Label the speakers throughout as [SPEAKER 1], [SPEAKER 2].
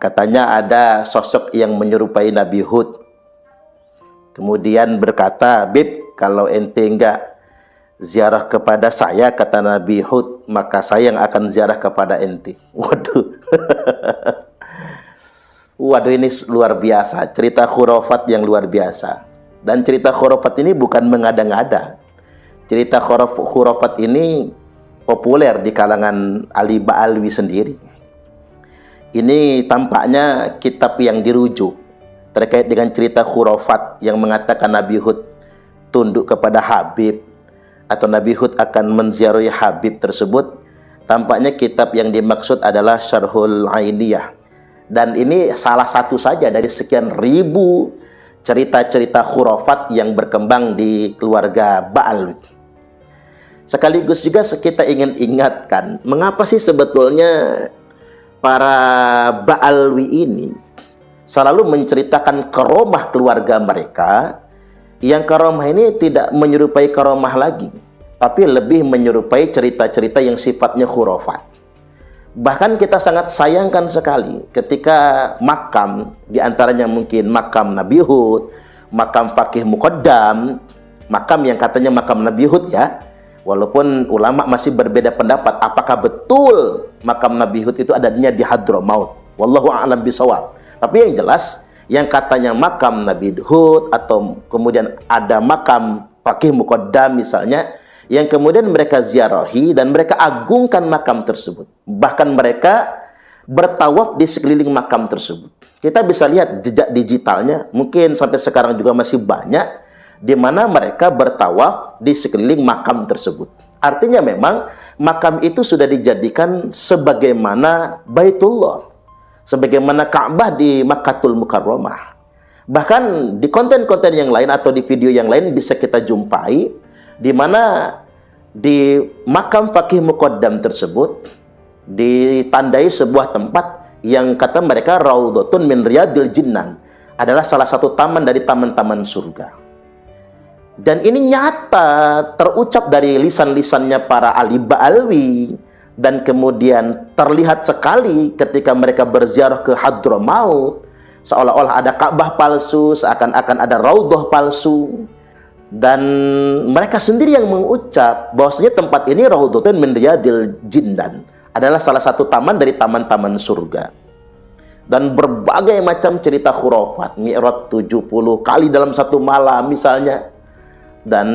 [SPEAKER 1] Katanya ada sosok yang menyerupai Nabi Hud. Kemudian berkata, Bib, kalau ente enggak ziarah kepada saya, kata Nabi Hud, maka saya yang akan ziarah kepada ente. Waduh. Waduh, ini luar biasa. Cerita khurafat yang luar biasa. Dan cerita khurafat ini bukan mengada-ngada. Cerita khurafat ini populer di kalangan Ali Ba'alwi sendiri. Ini tampaknya kitab yang dirujuk terkait dengan cerita khurafat yang mengatakan Nabi Hud tunduk kepada Habib atau Nabi Hud akan menziarahi Habib tersebut. Tampaknya kitab yang dimaksud adalah Syarhul Ainiyah. Dan ini salah satu saja dari sekian ribu cerita-cerita khurafat yang berkembang di keluarga Ba'alwi. Sekaligus juga kita ingin ingatkan, mengapa sih sebetulnya para Ba'alwi ini selalu menceritakan karomah keluarga mereka, yang karomah ini tidak menyerupai karomah lagi, tapi lebih menyerupai cerita-cerita yang sifatnya khurafat. Bahkan kita sangat sayangkan sekali ketika makam, diantaranya mungkin makam Nabi Hud, makam Faqih Muqaddam, makam yang katanya makam Nabi Hud ya, walaupun ulama masih berbeda pendapat apakah betul makam Nabi Hud itu adanya di Hadramaut, wallahu a'lam bishawab. Tapi yang jelas, yang katanya makam Nabi Hud atau kemudian ada makam Faqih Muqaddam misalnya, yang kemudian mereka ziarahi dan mereka agungkan makam tersebut. Bahkan mereka bertawaf di sekeliling makam tersebut. Kita bisa lihat jejak digitalnya, mungkin sampai sekarang juga masih banyak, di mana mereka bertawaf di sekeliling makam tersebut. Artinya memang makam itu sudah dijadikan sebagaimana Baitullah, sebagaimana Ka'bah di Makkatul Mukarramah. Bahkan di konten-konten yang lain atau di video yang lain bisa kita jumpai, di mana di makam Faqih Muqaddam tersebut ditandai sebuah tempat yang kata mereka Raudhatun min Riyadil Jinnan, adalah salah satu taman dari taman-taman surga. Dan ini nyata terucap dari lisan-lisannya para Ali Ba'alwi. Dan kemudian terlihat sekali ketika mereka berziarah ke Hadramaut, seolah-olah ada Ka'bah palsu, seakan-akan ada Raudhah palsu. Dan mereka sendiri yang mengucap bahwasanya tempat ini Raudhatun min Riyadil Jinnan, adalah salah satu taman dari taman-taman surga. Dan berbagai macam cerita khurafat, Mi'raj 70 kali dalam satu malam misalnya, dan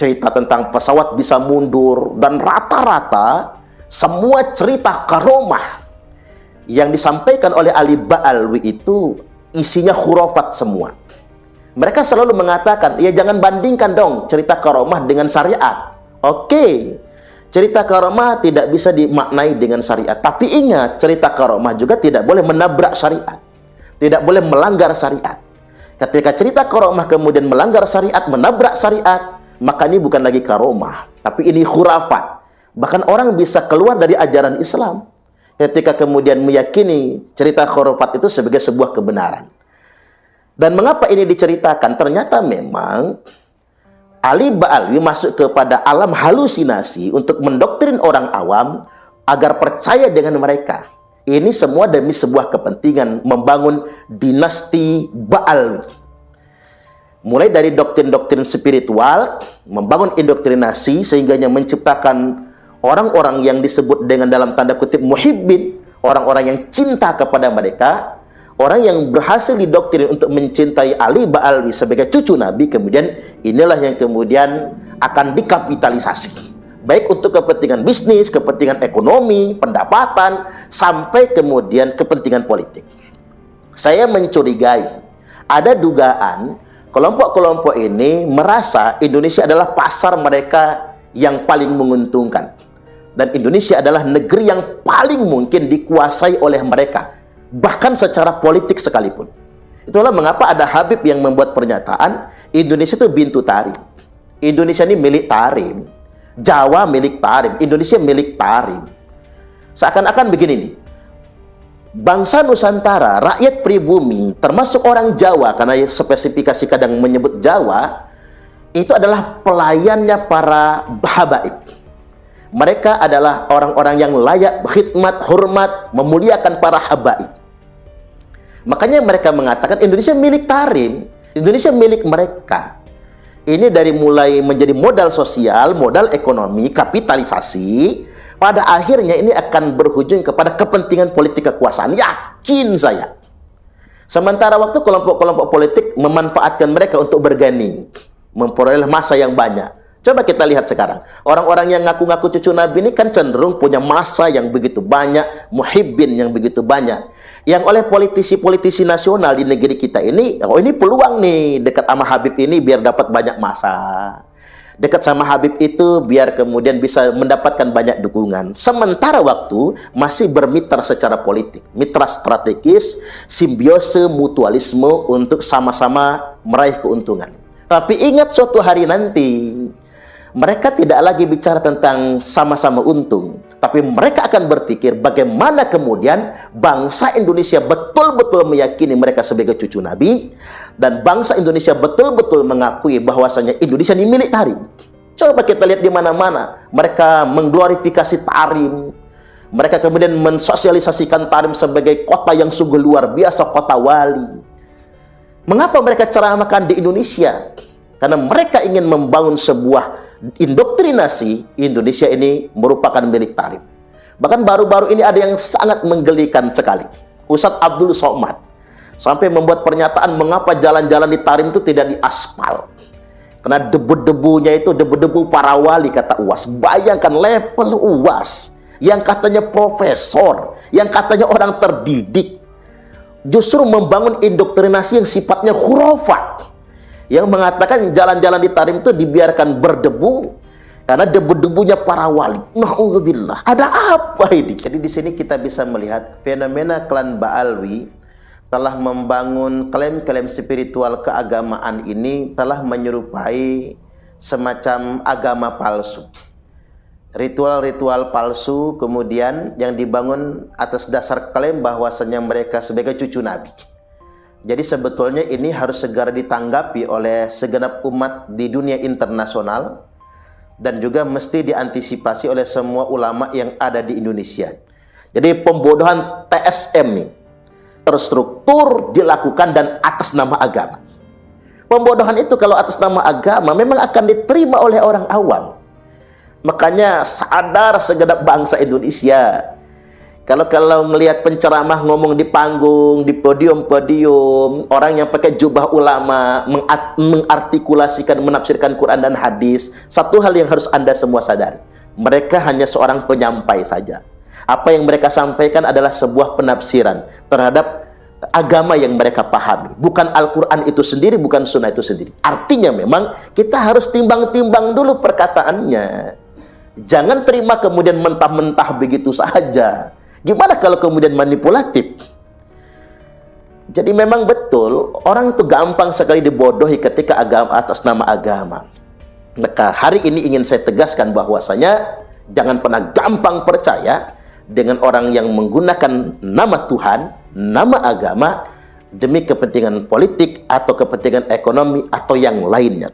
[SPEAKER 1] cerita tentang pesawat bisa mundur, dan rata-rata semua cerita karomah yang disampaikan oleh Ali Ba'alwi itu isinya khurafat semua. Mereka selalu mengatakan, ya jangan bandingkan dong cerita karomah dengan syariat. Oke, cerita karomah tidak bisa dimaknai dengan syariat. Tapi ingat, cerita karomah juga tidak boleh menabrak syariat, tidak boleh melanggar syariat. Ketika cerita karomah kemudian melanggar syariat, menabrak syariat, maka ini bukan lagi karomah, tapi ini khurafat. Bahkan orang bisa keluar dari ajaran Islam ketika kemudian meyakini cerita khurafat itu sebagai sebuah kebenaran. Dan mengapa ini diceritakan? Ternyata memang Ali Ba'alwi masuk kepada alam halusinasi untuk mendoktrin orang awam agar percaya dengan mereka. Ini semua demi sebuah kepentingan membangun dinasti Ba'alwi. Mulai dari doktrin-doktrin spiritual, membangun indoktrinasi sehingganya menciptakan orang-orang yang disebut dengan dalam tanda kutip muhibbin, orang-orang yang cinta kepada mereka, orang yang berhasil didoktrin untuk mencintai Ali Ba'alwi sebagai cucu Nabi. Kemudian inilah yang kemudian akan dikapitalisasi, baik untuk kepentingan bisnis, kepentingan ekonomi, pendapatan, sampai kemudian kepentingan politik. Saya mencurigai ada dugaan kelompok-kelompok ini merasa Indonesia adalah pasar mereka yang paling menguntungkan, dan Indonesia adalah negeri yang paling mungkin dikuasai oleh mereka, bahkan secara politik sekalipun. Itulah mengapa ada Habib yang membuat pernyataan, Indonesia itu bintu Tarim, Indonesia ini milik Tarim, Jawa milik Tarim, Indonesia milik Tarim. Seakan-akan begini nih, bangsa Nusantara, rakyat pribumi, termasuk orang Jawa, karena spesifikasi kadang menyebut Jawa, itu adalah pelayannya para habaib. Mereka adalah orang-orang yang layak khidmat, hormat, memuliakan para habaib. Makanya mereka mengatakan Indonesia milik Tarim, Indonesia milik mereka. Ini dari mulai menjadi modal sosial, modal ekonomi, kapitalisasi, pada akhirnya ini akan berujung kepada kepentingan politik kekuasaan. Yakin saya. Sementara waktu kelompok-kelompok politik memanfaatkan mereka untuk bergaining, memperoleh massa yang banyak. Coba kita lihat sekarang. Orang-orang yang ngaku-ngaku cucu Nabi ini kan cenderung punya massa yang begitu banyak, muhibbin yang begitu banyak. Yang oleh politisi-politisi nasional di negeri kita ini, oh ini peluang nih, dekat sama Habib ini biar dapat banyak massa. Dekat sama Habib itu biar kemudian bisa mendapatkan banyak dukungan. Sementara waktu masih bermitra secara politik, mitra strategis, simbiose mutualisme untuk sama-sama meraih keuntungan. Tapi ingat suatu hari nanti, mereka tidak lagi bicara tentang sama-sama untung, tapi mereka akan berpikir bagaimana kemudian bangsa Indonesia betul-betul meyakini mereka sebagai cucu Nabi, dan bangsa Indonesia betul-betul mengakui bahwasanya Indonesia ini milik Tarim. Coba kita lihat di mana-mana, mereka mengglorifikasi Tarim, mereka kemudian mensosialisasikan Tarim sebagai kota yang sungguh luar biasa, kota wali. Mengapa mereka ceramahkan di Indonesia? Karena mereka ingin membangun sebuah indoktrinasi Indonesia ini merupakan milik Tarim. Bahkan baru-baru ini ada yang sangat menggelikan sekali. Ustadz Abdul Somad sampai membuat pernyataan mengapa jalan-jalan di Tarim itu tidak diaspal. Karena debu-debunya itu debu-debu para wali, kata UAS. Bayangkan level UAS yang katanya profesor, yang katanya orang terdidik, justru membangun indoktrinasi yang sifatnya khurafat, yang mengatakan jalan-jalan di Tarim itu dibiarkan berdebu karena debu-debunya para wali. Na'udzubillah. Ada apa ini? Jadi di sini kita bisa melihat fenomena klan Ba'alwi telah membangun klaim-klaim spiritual keagamaan ini telah menyerupai semacam agama palsu. Ritual-ritual palsu kemudian yang dibangun atas dasar klaim bahwasanya mereka sebagai cucu Nabi. Jadi sebetulnya ini harus segera ditanggapi oleh segenap umat di dunia internasional dan juga mesti diantisipasi oleh semua ulama yang ada di Indonesia. Jadi pembodohan TSM nih terstruktur dilakukan dan atas nama agama. Pembodohan itu kalau atas nama agama memang akan diterima oleh orang awam. Makanya sadar segenap bangsa Indonesia. Kalau melihat penceramah ngomong di panggung, di podium-podium, orang yang pakai jubah ulama, mengartikulasikan, menafsirkan Quran dan hadis, satu hal yang harus Anda semua sadari. Mereka hanya seorang penyampai saja. Apa yang mereka sampaikan adalah sebuah penafsiran terhadap agama yang mereka pahami. Bukan Al-Quran itu sendiri, bukan Sunnah itu sendiri. Artinya memang kita harus timbang-timbang dulu perkataannya. Jangan terima kemudian mentah-mentah begitu saja. Gimana kalau kemudian manipulatif? Jadi memang betul, orang itu gampang sekali dibodohi ketika agama atas nama agama. Maka hari ini ingin saya tegaskan bahwasanya jangan pernah gampang percaya dengan orang yang menggunakan nama Tuhan, nama agama demi kepentingan politik atau kepentingan ekonomi atau yang lainnya.